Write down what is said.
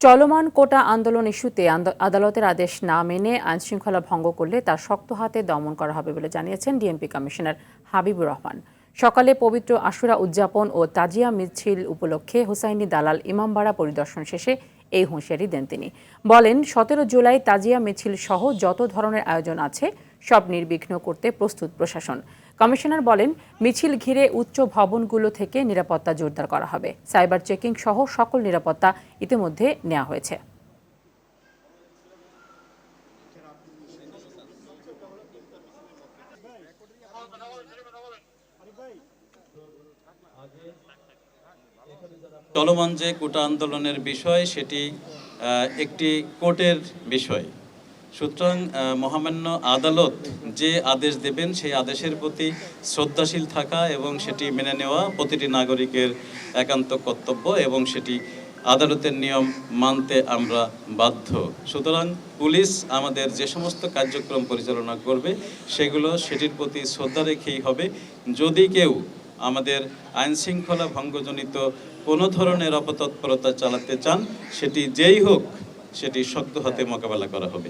চলমান কোটা আন্দোলন ইস্যুতে আদালতের আদেশ না মেনে আইনশৃঙ্খলা ভঙ্গ করলে তার শক্ত হাতে দমন করা হবে বলে জানিয়েছেন ডিএমপি কমিশনার হাবিবুর রহমান। সকালে পবিত্র আশুরা উদযাপন ও তাজিয়া মিছিল উপলক্ষে হুসাইনি দালাল ইমামবাড়া পরিদর্শন শেষে এই হুঁশিয়ারি দেন তিনি। বলেন, 17 জুলাই তাজিয়া মিছিল সহ যত ধরনের আয়োজন আছে সব নির্বিঘ্ন করতে প্রস্তুত প্রশাসন। কমিশনার বলেন, মিছিল ঘিরে উচ্চ ভবনগুলো থেকে নিরাপত্তা জোরদার করা হবে। সাইবার চেকিং সহ সকল নিরাপত্তা ইতিমধ্যে নেওয়া হয়েছে। চলমান যে কোটা আন্দোলনের বিষয় সেটি একটি কোর্টের বিষয়, সুতরাং মহামান্য আদালত যে আদেশ দেবেন সেই আদেশের প্রতি শ্রদ্ধাশীল থাকা এবং সেটি মেনে নেওয়া প্রতিটি নাগরিকের একান্ত কর্তব্য এবং সেটি আদালতের নিয়ম মানতে আমরা বাধ্য। সুতরাং পুলিশ আমাদের যে সমস্ত কার্যক্রম পরিচালনা করবে সেগুলো সেটির প্রতি শ্রদ্ধা রেখেই হবে। যদি কেউ আমাদের আইনশৃঙ্খলা ভঙ্গজনিত কোনো ধরনের অপতৎপরতা চালাতে চান, সেটি যেই হোক সেটি শক্ত হাতে মোকাবেলা করা হবে।